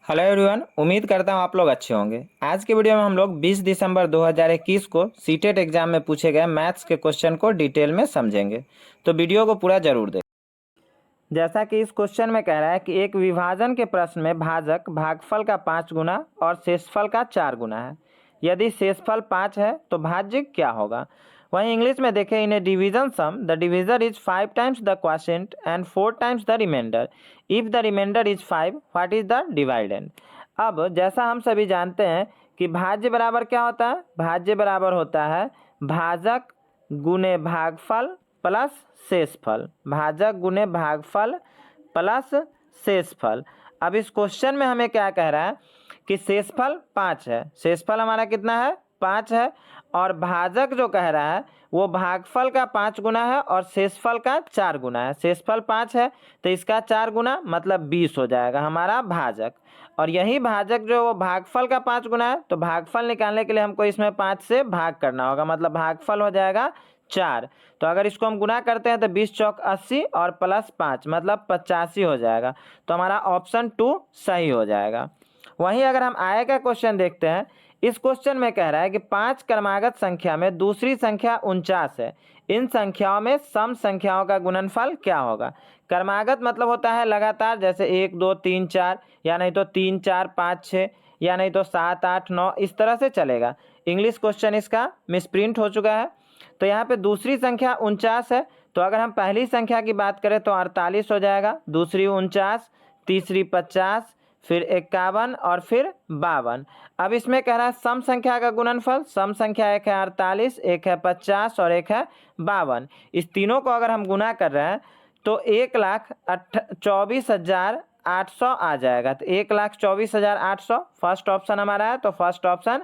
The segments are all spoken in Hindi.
हेलो एवरीवन, उम्मीद करता हूँ आप लोग अच्छे होंगे। आज के वीडियो में हम लोग 20 दिसंबर 2021 को सीटेट एग्जाम में पूछे गए मैथ्स के क्वेश्चन को डिटेल में समझेंगे, तो वीडियो को पूरा जरूर देखें। जैसा कि इस क्वेश्चन में कह रहा है कि एक विभाजन के प्रश्न में भाजक भागफल का 5 गुना और शेषफल का 4 गुना है। यदि शेषफल 5 है तो भाज्य क्या होगा। वहीं इंग्लिश में देखें, in a division sum the divisor is 5 times the quotient and 4 times the remainder. If the remainder is 5, what is the dividend. अब जैसा हम सभी जानते हैं कि भाज्य बराबर क्या होता है। भाज्य बराबर होता है भाजक गुने भागफल प्लस शेषफल। भाजक गुने भागफल प्लस शेषफल। अब इस क्वेश्चन में हमें क्या कह रहा है कि शेषफल 5 है। शेषफल हमारा कितना है, 5 है। और भाजक जो कह रहा है वो भागफल का 5 गुना है और शेषफल का 4 गुना है। शेषफल 5 है तो इसका 4 गुना मतलब 20 हो जाएगा हमारा भाजक। और यही भाजक जो वो भागफल का 5 गुना है, तो भागफल निकालने के लिए हमको इसमें 5 से भाग करना होगा, मतलब भागफल हो जाएगा 4। तो अगर इसको हम गुना करते हैं तो 20 चौक 80 और प्लस 5 मतलब 85 हो जाएगा। तो हमारा ऑप्शन 2 सही हो जाएगा। वहीं अगर हम आगे का क्वेश्चन देखते हैं, इस क्वेश्चन में कह रहा है कि 5 क्रमागत संख्या में दूसरी संख्या 49 है। इन संख्याओं में सम संख्याओं का गुणनफल क्या होगा। क्रमागत मतलब होता है लगातार, जैसे 1 2 3 4, या नहीं तो 3 4 5 6, या नहीं तो 7 8 9, इस तरह से चलेगा। इंग्लिश क्वेश्चन इसका मिसप्रिंट हो चुका है। तो यहाँ पे दूसरी संख्या 49 है, तो अगर हम पहली संख्या की बात करें तो 48 हो जाएगा, दूसरी 49, तीसरी 50, फिर 51 और फिर 52। अब इसमें कह रहा है सम संख्या का गुणनफल। सम संख्या एक है 48, एक है 50 और एक है 52। इस तीनों को अगर हम गुना कर रहे हैं तो 1,24,800 आ जाएगा। तो 1,24,800 फर्स्ट ऑप्शन हमारा है, तो फर्स्ट ऑप्शन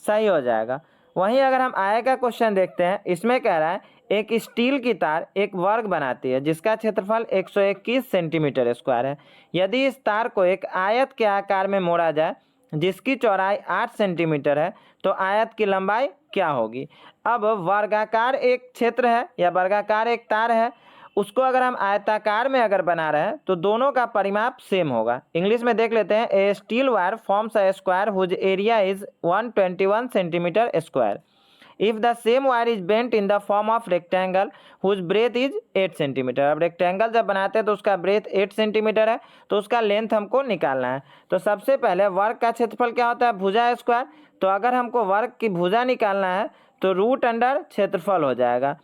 सही हो जाएगा। वहीं अगर हम आगे का क्वेश्चन देखते हैं, इसमें कह रहा है एक स्टील की तार एक वर्ग बनाती है जिसका क्षेत्रफल 121 सेंटीमीटर स्क्वायर है। यदि इस तार को एक आयत के आकार में मोड़ा जाए जिसकी चौड़ाई 8 सेंटीमीटर है, तो आयत की लंबाई क्या होगी। अब वर्गाकार एक क्षेत्र है या वर्गाकार एक तार है, उसको अगर हम आयताकार में अगर बना रहे हैं तो दोनों का परिमाप सेम होगा। इंग्लिश में देख लेते हैं, a steel wire forms a square whose area is 121 centimetre square if the same wire is bent in the form of rectangle whose breadth is 8 centimetre. अब रेक्टेंगल जब बनाते हैं तो उसका ब्रेथ 8 सेंटीमीटर है, तो उसका लेंथ हमको निकालना है। तो सबसे पहले वर्ग का क्षेत्रफल क्या होता है, भुजा स्क्वायर। तो अगर हमको वर्ग की भुजा निकालना है तो रूट अंडर क्षेत्रफल हो जाएगा।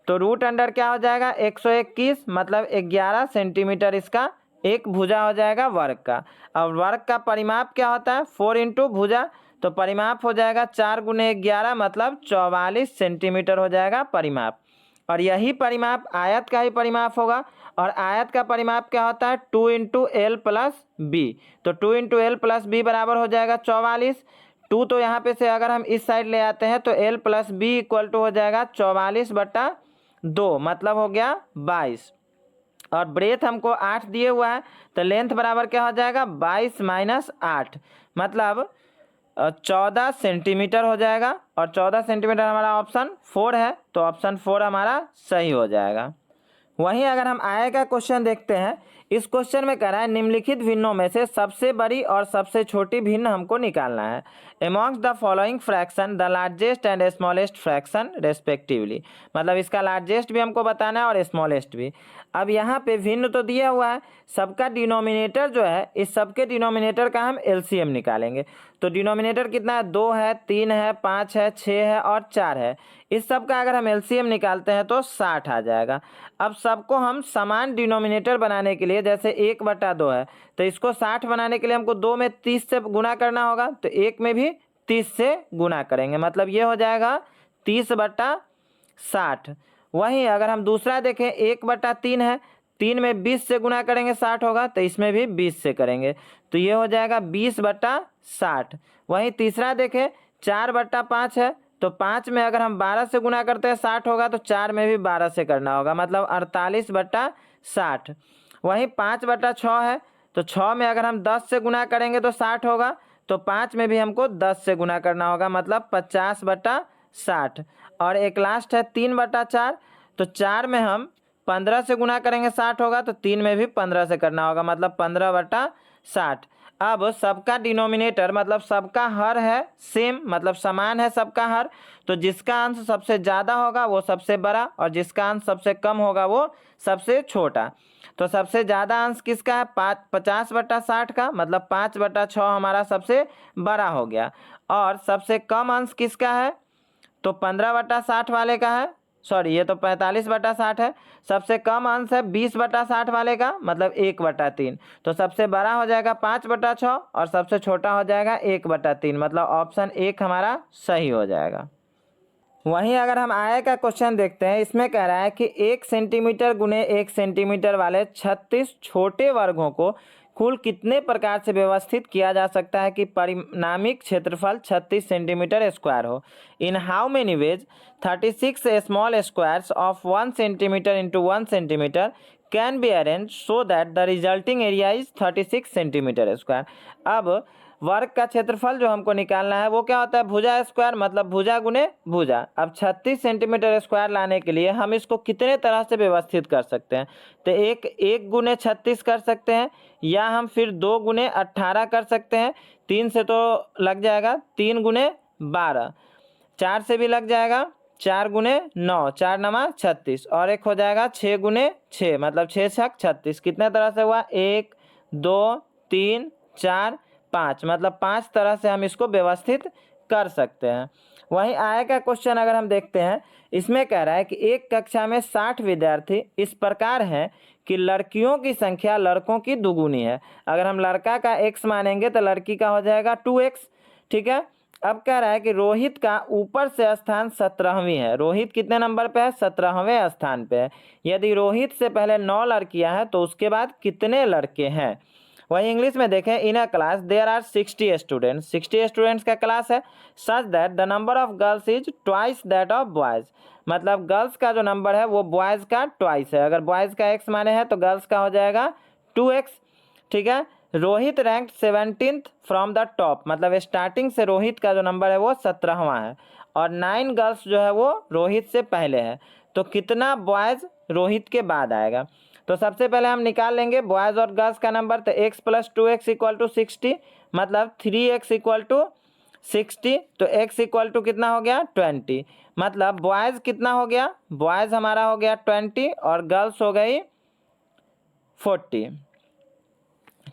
तो रूट अंडर क्या हो जाएगा, 121 मतलब 11 सेंटीमीटर इसका एक भुजा हो जाएगा वर्ग का। अब वर्ग का परिमाप क्या होता है, 4 इंटू भुजा, तो परिमाप हो जाएगा 4 गुने 11 मतलब 44 सेंटीमीटर हो जाएगा परिमाप। और यही परिमाप आयत का ही परिमाप होगा। और आयत का परिमाप क्या होता है, 2 इंटू एल प्लस बी। तो 2 इंटू एल प्लस बी बराबर हो जाएगा 44। 2 तो यहाँ पे से अगर हम इस साइड ले आते हैं तो L plus B equal to हो जाएगा 44/2 मतलब हो गया 22। और ब्रेथ हमको 8 दिए हुआ है, तो लेंथ बराबर क्या हो जाएगा, 22 माइनस 8 मतलब 14 सेंटीमीटर हो जाएगा। और 14 सेंटीमीटर हमारा ऑप्शन 4 है, तो ऑप्शन 4 हमारा सही हो जाएगा। वहीं अगर हम आगे का क्वेश्चन देखते हैं, इस क्वेश्चन में कह रहा है निम्नलिखित भिन्नों में से सबसे बड़ी और सबसे छोटी भिन्न हमको निकालना है। Amongst the following fraction the largest and smallest fraction respectively, मतलब इसका लार्जेस्ट भी हमको बताना है और स्मॉलेस्ट भी। अब यहाँ पे भिन्न तो दिया हुआ है, सबका डिनोमिनेटर जो है, इस सबके डिनोमिनेटर का हम एलसीएम निकालेंगे। तो डिनोमिनेटर कितना है, 2 है, 3 है, 5 है, 6 है और 4 है। इस सब का अगर हम एलसीएम निकालते हैं तो 60 आ जाएगा। अब सबको हम समान डिनोमिनेटर बनाने के लिए, जैसे 1/2 है, तो इसको 60 बनाने के लिए हमको 2 में 30 से गुना करना होगा, तो 1 में भी 30 से गुना करेंगे, मतलब ये हो जाएगा 30/60। वहीं अगर हम दूसरा देखें, 1/3 है, 3 में 20 से गुना करेंगे 60 होगा, तो इसमें भी 20 से करेंगे, तो ये हो जाएगा 20/60। वहीं तीसरा देखें, 4/5 है, तो 5 में अगर हम 12 से गुना करते हैं 60 होगा, तो 4 में भी 12 से करना होगा, मतलब 48/60। वहीं 5/6 है, तो 6 में अगर हम 10 से गुना करेंगे तो 60 होगा, तो 5 में भी हमको 10 से गुना करना होगा, मतलब 50/60। और एक लास्ट है 3/4, तो 4 में हम 15 से गुना करेंगे 60 होगा, तो 3 में भी 15 से करना होगा, मतलब 15/60। अब सबका डिनोमिनेटर मतलब सबका हर है सेम, मतलब समान है सबका हर, तो जिसका अंश सबसे ज़्यादा होगा वो सबसे बड़ा और जिसका अंश सबसे कम होगा वो सबसे छोटा। तो सबसे ज़्यादा अंश किसका है? 50/60 का, मतलब 5/6 हमारा सबसे बड़ा हो गया। और सबसे कम अंश किसका है? तो 15/60 वाले का है, सॉरी ये तो 45/60 है। सबसे कम अंश है 20/60 वाले का, मतलब 1/3। तो सबसे बड़ा हो जाएगा 5/6 और सबसे छोटा हो जाएगा 1/3, मतलब ऑप्शन 1 हमारा सही हो जाएगा। वहीं अगर हम आय का क्वेश्चन देखते हैं, इसमें कह रहा है कि 1 सेंटीमीटर गुने 1 सेंटीमीटर वाले 36 छोटे वर्गों को कुल कितने प्रकार से व्यवस्थित किया जा सकता है कि परिणामिक क्षेत्रफल 36 सेंटीमीटर स्क्वायर हो। In how many ways 36 small squares of 1 centimetre into 1 centimetre can be arrange so that the resulting area is 36 centimetre square. अब वर्ग का क्षेत्रफल जो हमको निकालना है वो क्या होता है? भुजा स्क्वायर, मतलब भुजा गुने भुजा। अब 36 सेंटीमीटर स्क्वायर लाने के लिए हम इसको कितने तरह से व्यवस्थित कर सकते हैं? तो एक गुने 36 कर सकते हैं, या हम फिर 2 गुने 18 कर सकते हैं। 3 से तो लग जाएगा, 3 गुने 12, 4 से भी लग जाएगा, 4 गुने 9, 4 नमा 36, और एक हो जाएगा 6 गुने 6, मतलब 6 छक 36। कितने तरह से हुआ? 1 2 3 4 5, मतलब 5 तरह से हम इसको व्यवस्थित कर सकते हैं। वहीं आय का क्वेश्चन अगर हम देखते हैं, इसमें कह रहा है कि एक कक्षा में 60 विद्यार्थी इस प्रकार हैं कि लड़कियों की संख्या लड़कों की दुगुनी है। अगर हम लड़का का x मानेंगे तो लड़की का हो जाएगा 2x, ठीक है। अब कह रहा है कि रोहित का ऊपर से स्थान 17वीं है। रोहित कितने नंबर पे है? 17वें स्थान पे है। यदि रोहित से पहले 9 लड़कियां हैं तो उसके बाद कितने लड़के हैं? वही इंग्लिश में देखें, in a class there are 60 students, 60 students का क्लास है। Such that the number of girls is twice that of boys, मतलब गर्ल्स का जो नंबर है वो बॉयज़ का ट्वाइस है। अगर बॉयज़ का x माने हैं तो गर्ल्स का हो जाएगा 2x, ठीक है। Rohit rank 17th from the top, मतलब स्टार्टिंग से रोहित का जो नंबर है वो 17वां है, और 9 गर्ल्स जो है वो रोहित से पहले है। तो कितना बॉयज़ रोहित के बाद आएगा? तो सबसे पहले हम निकाल लेंगे बॉयज़ और गर्ल्स का नंबर। तो x + 2x = 60, मतलब 3x = 60। तो x = कितना हो गया? 20, मतलब बॉयज़ कितना हो गया? बॉयज़ हमारा हो गया 20 और गर्ल्स हो गई 40,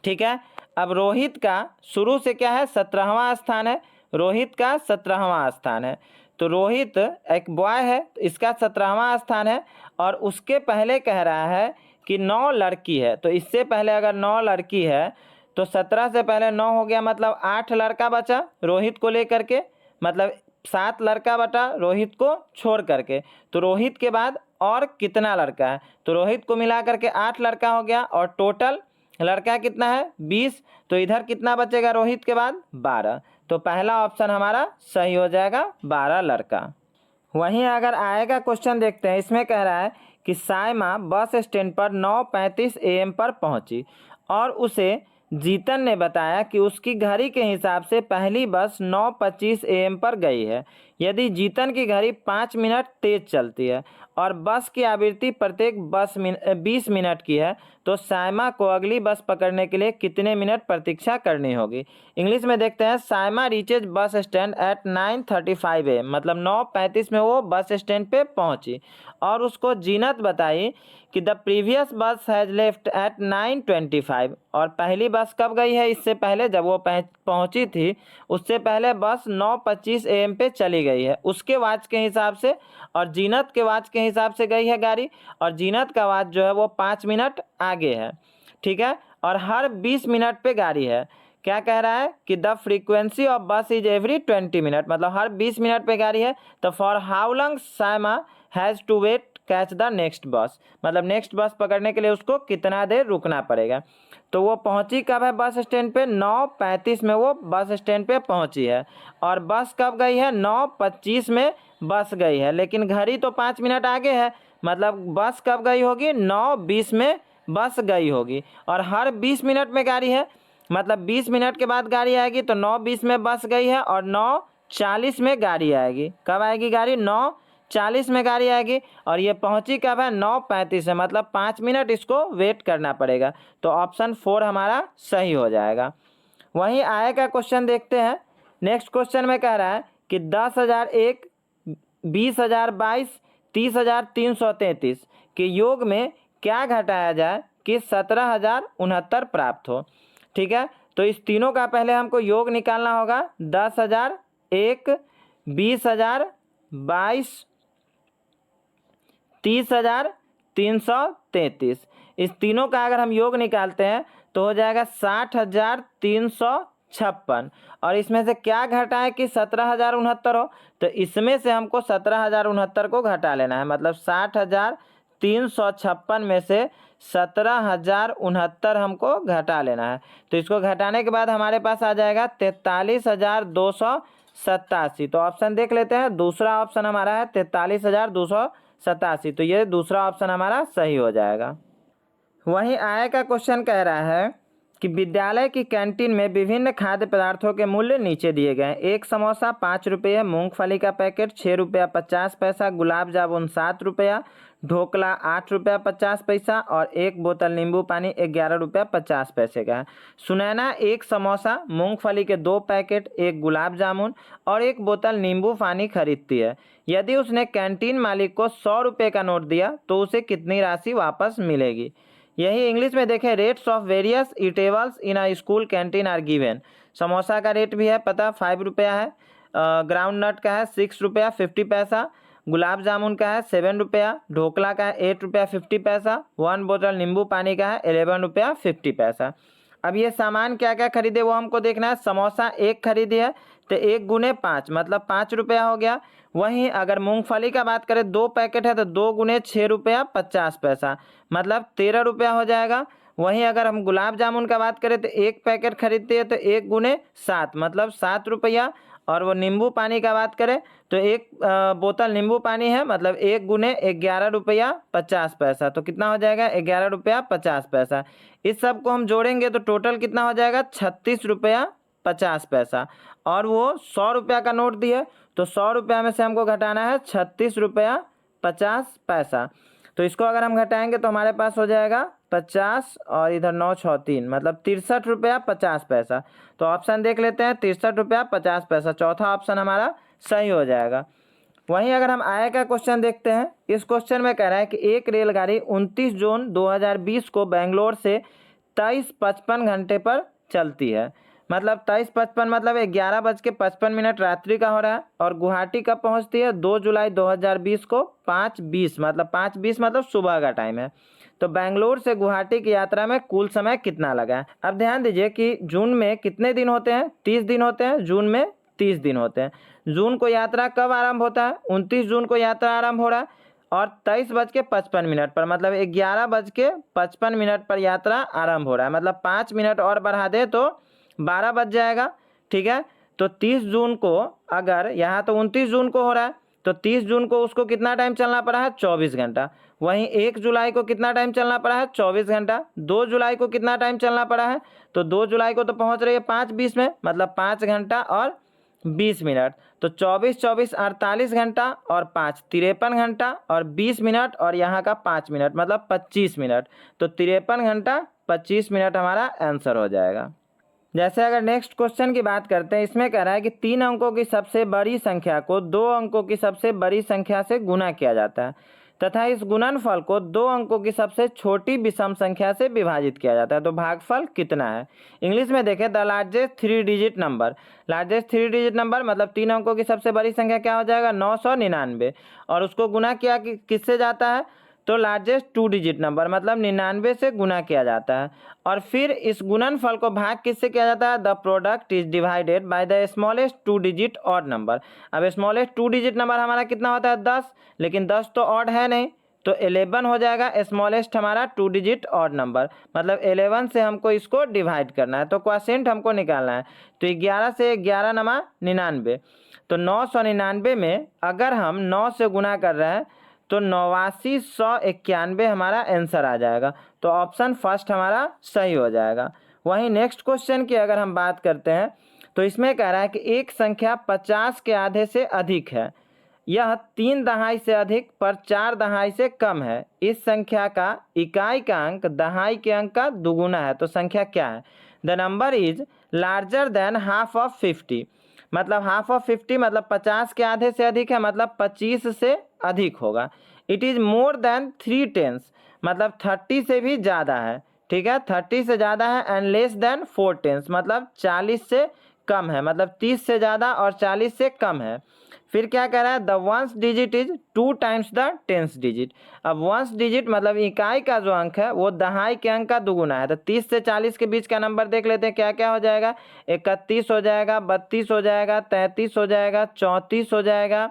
ठीक है। अब रोहित का शुरू से क्या है? 17वां स्थान है, रोहित का 17वां स्थान है। तो रोहित एक बॉय है, इसका 17वां स्थान है, और उसके पहले कह रहा है कि 9 लड़की है। तो इससे पहले अगर 9 लड़की है तो 17 से पहले 9 हो गया, मतलब 8 लड़का बचा रोहित को लेकर के, मतलब 7 लड़का बचा रोहित को छोड़ करके। तो रोहित के बाद और कितना लड़का है? तो रोहित को मिला करके 8 लड़का हो गया, और टोटल लड़का कितना है? 20। तो इधर कितना बचेगा रोहित के बाद? 12। तो पहला ऑप्शन हमारा सही हो जाएगा, 12 लड़का। वहीं अगर आय का क्वेश्चन देखते हैं, इसमें कह रहा है कि सायमा बस स्टैंड पर 9:35 AM पर पहुंची और उसे जीतन ने बताया कि उसकी घड़ी के हिसाब से पहली बस 9:25 AM पर गई है। यदि जीतन की घड़ी 5 मिनट तेज चलती है और बस की आवृत्ति प्रत्येक 20 मिनट की है, तो सायमा को अगली बस पकड़ने के लिए कितने मिनट प्रतीक्षा करनी होगी? इंग्लिश में देखते हैं, Saima reaches bus stand at 9:35 AM, मतलब 9:35 में वो बस स्टैंड पे पहुंची, और उसको जीनत बताई कि द प्रीवियस बस हैज़ लेफ्ट एट 9:25, और पहली बस कब गई है? इससे पहले जब वो पहुंची थी उससे पहले बस 9:25 AM पे चली गई है उसके वाच के हिसाब से, और जीनत के वाच के हिसाब से गई है गाड़ी, और जीनत का वाच जो है वो 5 मिनट आगे है, ठीक है। और हर 20 मिनट पे गाड़ी है। क्या कह रहा है कि the frequency of bus is every 20 minute, मतलब हर 20 मिनट पे गाड़ी है। तो for how long Saima has to wait catch the next bus, मतलब नेक्स्ट बस पकड़ने के लिए उसको कितना देर रुकना पड़ेगा। तो वो पहुंची कब है बस स्टैंड पे? 9:35 में वो बस स्टैंड पे पहुंची है, और बस कब गई है? 9:25 में बस गई है, लेकिन घड़ी तो 5 मिनट आगे है, मतलब बस कब गई होगी? 9:20 में बस गई होगी, और हर 20 मिनट में गाड़ी है, मतलब 20 मिनट के बाद गाड़ी आएगी। तो 9:20 में बस गई है और 9:40 में गाड़ी आएगी। कब आएगी गाड़ी? 9:40 में गाड़ी आएगी, और ये पहुंची कब है? 9:35 में, मतलब 5 मिनट इसको वेट करना पड़ेगा। तो ऑप्शन 4 हमारा सही हो जाएगा। वहीं आय का क्वेश्चन देखते हैं। नेक्स्ट क्वेश्चन में कह रहा है कि 10,001, 20,022, 30,333 के योग में क्या घटाया जाए कि 17,069 प्राप्त हो। ठीक है, तो इस तीनों का पहले हमको योग निकालना होगा। 10,001, 20,022, 30,333, इस तीनों का अगर हम योग निकालते हैं तो हो जाएगा 60,356। और इसमें से क्या घटाएं कि 17,069 हो, तो इसमें से हमको 17,069 को घटा लेना है। मतलब 60,356 में से 17,069 हमको घटा लेना है। तो इसको घटाने के बाद हमारे पास आ जाएगा 43,287। तो ऑप्शन देख लेते हैं। दूसरा ऑप्शन हमारा है 43,287। तो ये दूसरा ऑप्शन हमारा सही हो जाएगा। वहीं आय का क्वेश्चन कह रहा है कि विद्यालय की कैंटीन में विभिन्न खाद्य पदार्थों के मूल्य नीचे दिए गए हैं। एक समोसा 5 रुपये, मूंगफली का पैकेट 6 रुपया 50 पैसा, गुलाब जामुन 7 रुपया, ढोकला 8 रुपया 50 पैसा और एक बोतल नींबू पानी 11 रुपया 50 पैसे का है। सुनैना एक समोसा, मूंगफली के 2 पैकेट, एक गुलाब जामुन और एक बोतल नींबू पानी खरीदती है। यदि उसने कैंटीन मालिक को 100 रुपये का नोट दिया तो उसे कितनी राशि वापस मिलेगी। यही इंग्लिश में देखें, rates of various eatables in a school canteen are given. Samosa का रेट भी है पता, 5 रुपया है, ग्राउंड नट का है 6 रुपया 50 पैसा, गुलाब जामुन का है 7 रुपया, ढोकला का है 8 रुपया 50 पैसा, 1 बोतल नींबू पानी का है 11 रुपया 50 पैसा। अब ये सामान क्या क्या खरीदे वो हमको देखना है। समोसा एक खरीदी है तो 1 गुने 5 मतलब 5 रुपया हो गया। वहीं अगर मूंगफली का बात करें 2 पैकेट है तो 2 गुने 6 रुपया 50 पैसा मतलब 13 रुपया हो जाएगा। वहीं अगर हम गुलाब जामुन का बात करें तो 1 पैकेट खरीदते हैं तो 1 गुने 7 मतलब 7 रुपया। और वो नींबू पानी का बात करें तो 1 बोतल नींबू पानी है मतलब 1 गुने 11 रुपया 50 पैसा। तो कितना हो जाएगा 11 रुपया 50 पैसा। इस सब को हम जोड़ेंगे तो टोटल कितना हो जाएगा 36 रुपया 50 पैसा। और वो 100 रुपया का नोट दिए तो 100 रुपया में से हमको घटाना है 36 रुपया 50 पैसा। तो इसको अगर हम घटाएंगे तो हमारे पास हो जाएगा 50 और इधर 9 6 3 मतलब 63 रुपया 50 पैसा। तो ऑप्शन देख लेते हैं 63 रुपया 50 पैसा, चौथा ऑप्शन हमारा सही हो जाएगा। वहीं अगर हम आय का क्वेश्चन देखते हैं, इस क्वेश्चन में कह रहा है कि एक रेलगाड़ी 29 जून 2020 को बेंगलोर से 23:55 घंटे पर चलती है। मतलब 23:55 मतलब 11:55 रात्रि का हो रहा है। और गुवाहाटी कब पहुंचती है 2 जुलाई 2020 को 5:20 मतलब 5:20 मतलब सुबह का टाइम है। तो बेंगलोर से गुवाहाटी की यात्रा में कुल समय कितना लगा है। अब ध्यान दीजिए कि जून में कितने दिन होते हैं, 30 दिन होते हैं। जून में 30 दिन होते हैं। जून को यात्रा कब आरंभ होता है, 29 जून को यात्रा आरंभ हो रहा है और 23:55 पर मतलब 11:55 पर यात्रा आरंभ हो रहा है। मतलब 5 मिनट और बढ़ा दे तो 12 बज जाएगा। ठीक है, तो 30 जून को अगर यहाँ तो 29 जून को हो रहा है तो 30 जून को उसको कितना टाइम चलना पड़ा है 24 घंटा। वहीं 1 जुलाई को कितना टाइम चलना पड़ा है 24 घंटा। 2 जुलाई को कितना टाइम चलना पड़ा है तो 2 जुलाई को तो पहुँच रही है 5:20 में मतलब 5 घंटा और 20 मिनट। तो 24 24 48 घंटा और 5 53 घंटा और 20 मिनट और यहाँ का 5 मिनट मतलब 25 मिनट। तो 53 घंटा 25 मिनट हमारा आंसर हो जाएगा। जैसे अगर नेक्स्ट क्वेश्चन की बात करते हैं, इसमें कह रहा है कि 3 अंकों की सबसे बड़ी संख्या को 2 अंकों की सबसे बड़ी संख्या से गुना किया जाता है तथा इस गुणनफल को 2 अंकों की सबसे छोटी विषम संख्या से विभाजित किया जाता है। तो भागफल कितना है। इंग्लिश में देखें, the largest 3 digit number. Largest 3 digit number मतलब 3 अंकों की सबसे बड़ी संख्या क्या हो जाएगा 999 और उसको गुना किया किससे जाता है तो लार्जेस्ट 2 डिजिट नंबर मतलब 99 से गुना किया जाता है। और फिर इस गुणनफल को भाग किससे किया जाता है the product is divided by the smallest 2 digit odd number. अब स्मॉलेस्ट 2 डिजिट नंबर हमारा कितना होता है 10, लेकिन 10 तो ऑड है नहीं तो 11 हो जाएगा स्मॉलेस्ट हमारा 2 डिजिट ऑड नंबर। मतलब 11 से हमको इसको डिवाइड करना है तो क्वोशिएंट हमको निकालना है। तो 11 से 11 नमा 99 तो 999 में अगर हम 9 से गुना कर रहे हैं तो 8991 हमारा आंसर आ जाएगा। तो ऑप्शन फर्स्ट हमारा सही हो जाएगा। वहीं नेक्स्ट क्वेश्चन की अगर हम बात करते हैं तो इसमें कह रहा है कि एक संख्या 50 के आधे से अधिक है, यह 3 दहाई से अधिक पर 4 दहाई से कम है। इस संख्या का इकाई का अंक दहाई के अंक का दुगुना है। तो संख्या क्या है। The number is larger than half of 50, मतलब हाफ ऑफ 50 मतलब 50 के आधे से अधिक है, मतलब 25 से अधिक होगा। इट इज़ मोर देन 3/10, मतलब 30 से भी ज़्यादा है, ठीक है, 30 से ज़्यादा है। एंड लेस देन 4/10, मतलब 40 से कम है, मतलब 30 से ज़्यादा और 40 से कम है। फिर क्या कह रहा है, the ones digit is 2 times the tens digit. अब वंस डिजिट मतलब इकाई का जो अंक है वो दहाई के अंक का दुगुना है। तो 30 से 40 के बीच का नंबर देख लेते हैं क्या क्या हो जाएगा। 31 हो जाएगा, 32 हो जाएगा, 33 हो जाएगा, 34 हो जाएगा,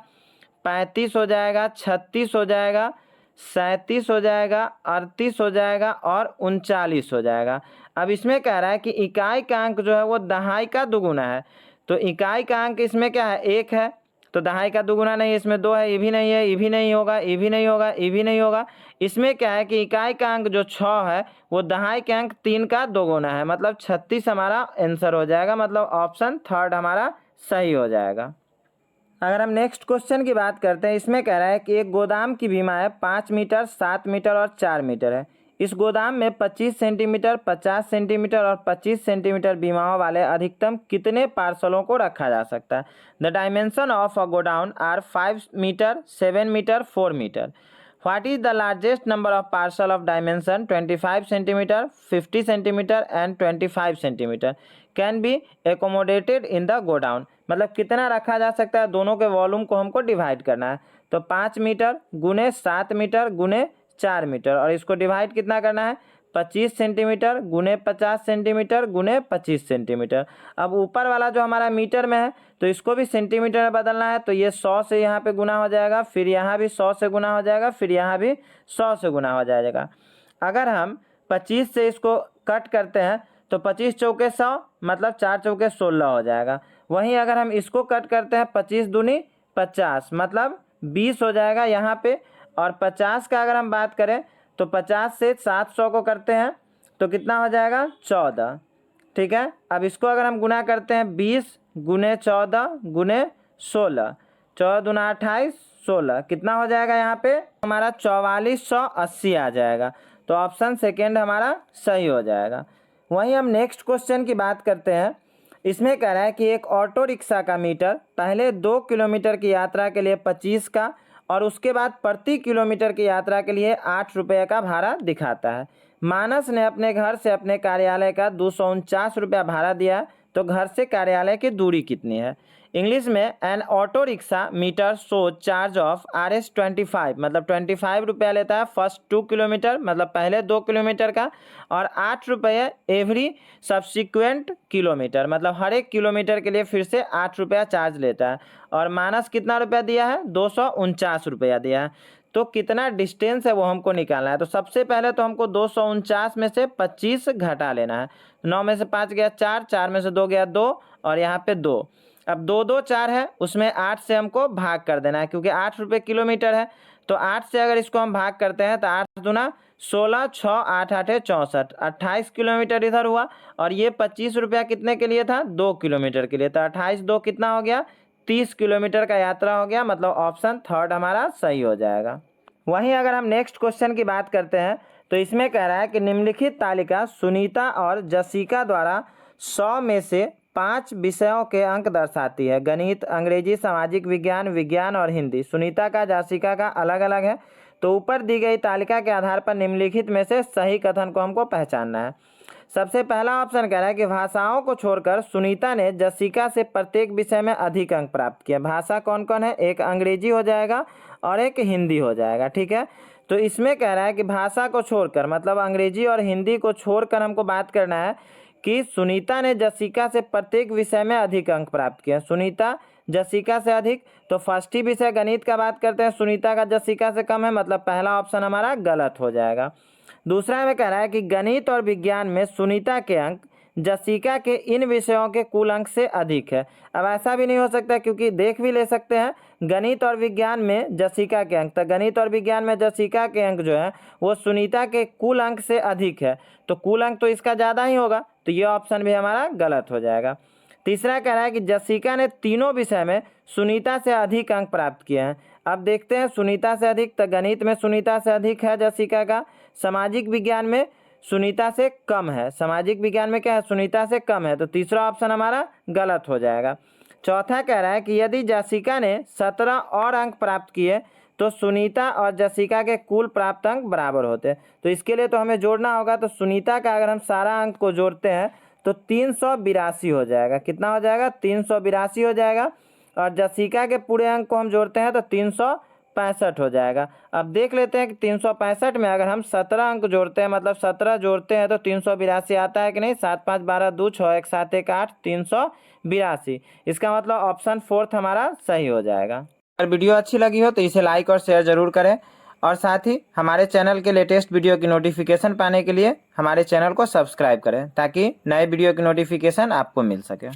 35 हो जाएगा, 36 हो जाएगा, 37 हो जाएगा, 38 हो जाएगा और 39 हो जाएगा। अब इसमें कह रहा है कि इकाई का अंक जो है वो दहाई का दुगुना है। तो इकाई का अंक इसमें क्या है, 1 है, तो दहाई का दुगुना नहीं, इसमें 2 है, ये भी नहीं है, ये भी नहीं होगा, ये भी नहीं होगा, ये भी नहीं होगा। इसमें क्या है कि इकाई का अंक जो 6 है वो दहाई के अंक 3 का दोगुना है, मतलब 36 हमारा आंसर हो जाएगा, मतलब ऑप्शन थर्ड हमारा सही हो जाएगा। अगर हम नेक्स्ट क्वेश्चन की बात करते हैं, इसमें कह रहा है कि एक गोदाम की भीमाएँ 5 मीटर, 7 मीटर और 4 मीटर है। इस गोदाम में 25 सेंटीमीटर, 50 सेंटीमीटर और 25 सेंटीमीटर भीमाओं वाले अधिकतम कितने पार्सलों को रखा जा सकता है। The dimension of a godown are 5 metre, 7 metre, 4 metre. What is the largest number of parcel of dimension 25 centimeter, 50 centimeter and 25 centimeter can be accommodated in the godown। मतलब कितना रखा जा सकता है, दोनों के वॉल्यूम को हमको डिवाइड करना है। तो 5 मीटर गुने 7 मीटर गुने 4 मीटर, और इसको डिवाइड कितना करना है, 25 सेंटीमीटर गुने 50 सेंटीमीटर गुने 25 सेंटीमीटर। अब ऊपर वाला जो हमारा मीटर में है तो इसको भी सेंटीमीटर में बदलना है, तो ये 100 से यहाँ पे गुना हो जाएगा, फिर यहाँ भी 100 से गुना हो जाएगा, फिर यहाँ भी 100 से गुना हो जाएगा। अगर हम 25 से इसको कट करते हैं तो 25 चौके 100, मतलब 4 चौके 16 हो जाएगा। वहीं अगर हम इसको कट करते हैं 25 दूनी 50, मतलब 20 हो जाएगा यहाँ पे। और 50 का अगर हम बात करें तो 50 से 700 को करते हैं तो कितना हो जाएगा, 14, ठीक है। अब इसको अगर हम गुना करते हैं 20 गुने 14 गुने 16, 14 दूना 28, 16 कितना हो जाएगा यहाँ पे हमारा 4480 आ जाएगा। तो ऑप्शन सेकेंड हमारा सही हो जाएगा। वहीं हम नेक्स्ट क्वेश्चन की बात करते हैं। इसमें कह रहा है कि एक ऑटो रिक्शा का मीटर पहले 2 किलोमीटर की यात्रा के लिए 25 का और उसके बाद प्रति किलोमीटर की यात्रा के लिए 8 रुपये का भाड़ा दिखाता है। मानस ने अपने घर से अपने कार्यालय का 249 रुपया भाड़ा दिया, तो घर से कार्यालय की दूरी कितनी है। इंग्लिश में an auto rickshaw meter show charge of Rs25, मतलब 25 रुपया लेता है फर्स्ट 2 किलोमीटर, मतलब पहले 2 किलोमीटर का, और 8 रुपये एवरी सब्सिक्वेंट किलोमीटर, मतलब हर एक किलोमीटर के लिए फिर से 8 रुपया चार्ज लेता है। और मानस कितना रुपया दिया है, 249 रुपया दिया है। तो कितना डिस्टेंस है वो हमको निकालना है। तो सबसे पहले तो हमको 249 में से 25 घटा लेना है। 9 में से 5 गया 4, 4 में से 2 गया 2, और यहाँ पे 2। अब 2 2 4 है, उसमें 8 से हमको भाग कर देना है, क्योंकि 8 रुपये किलोमीटर है। तो 8 से अगर इसको हम भाग करते हैं तो 8 दूना 16, 6 8 8 64, 28 किलोमीटर इधर हुआ। और ये 25 रुपया कितने के लिए था, 2 किलोमीटर के लिए। तो 28 2 कितना हो गया, 30 किलोमीटर का यात्रा हो गया, मतलब ऑप्शन थर्ड हमारा सही हो जाएगा। वहीं अगर हम नेक्स्ट क्वेश्चन की बात करते हैं तो इसमें कह रहा है कि निम्नलिखित तालिका सुनीता और जसिका द्वारा 100 में से 5 विषयों के अंक दर्शाती है। गणित, अंग्रेजी, सामाजिक विज्ञान, विज्ञान और हिंदी। सुनीता का जसिका का अलग अलग है। तो ऊपर दी गई तालिका के आधार पर निम्नलिखित में से सही कथन को हमको पहचानना है। सबसे पहला ऑप्शन कह रहा है कि भाषाओं को छोड़कर सुनीता ने जसिका से प्रत्येक विषय में अधिक अंक प्राप्त किया। भाषा कौन कौन है, एक अंग्रेजी हो जाएगा और एक हिंदी हो जाएगा, ठीक है। तो इसमें कह रहा है कि भाषा को छोड़कर, मतलब अंग्रेजी और हिंदी को छोड़कर हमको बात करना है कि सुनीता ने जसिका से प्रत्येक विषय में अधिक अंक प्राप्त किया। सुनीता जसिका से अधिक, तो फर्स्ट ही विषय गणित का बात करते हैं, सुनीता का जसिका से कम है, मतलब पहला ऑप्शन हमारा गलत हो जाएगा। दूसरा में कह रहा है कि गणित और विज्ञान में सुनीता के अंक जसिका के इन विषयों के कुल अंक से अधिक है। अब ऐसा भी नहीं हो सकता, क्योंकि देख भी ले सकते हैं गणित और विज्ञान में जसिका के अंक, तो गणित और विज्ञान में जसिका के अंक जो है वो सुनीता के कुल अंक से अधिक है, तो कुल अंक तो इसका ज़्यादा ही होगा, तो ये ऑप्शन भी हमारा गलत हो जाएगा। तीसरा कह रहा है कि जसिका ने तीनों विषय में सुनीता से अधिक अंक प्राप्त किए हैं। अब देखते हैं सुनीता से अधिक, तो गणित में सुनीता से अधिक है जसिका का, सामाजिक विज्ञान में सुनीता से कम है। सामाजिक विज्ञान में क्या है, सुनीता से कम है, तो तीसरा ऑप्शन हमारा गलत हो जाएगा। चौथा कह रहा है कि यदि जसिका ने 17 और अंक प्राप्त किए तो सुनीता और जसिका के कुल प्राप्त अंक बराबर होते हैं। तो इसके लिए तो हमें जोड़ना होगा, तो सुनीता का अगर हम सारा अंक को जोड़ते हैं तो 382 हो जाएगा। कितना हो जाएगा, 382 हो जाएगा। और जसिका के पूरे अंक को हम जोड़ते हैं तो 365 हो जाएगा। अब देख लेते हैं कि 365 में अगर हम 17 अंक जोड़ते हैं, मतलब 17 जोड़ते हैं तो 382 आता है कि नहीं। 7 5 12 2 6 1 7 1 8 382। इसका मतलब ऑप्शन फोर्थ हमारा सही हो जाएगा। अगर वीडियो अच्छी लगी हो तो इसे लाइक और शेयर जरूर करें, और साथ ही हमारे चैनल के लेटेस्ट वीडियो की नोटिफिकेशन पाने के लिए हमारे चैनल को सब्सक्राइब करें, ताकि नए वीडियो की नोटिफिकेशन आपको मिल सके।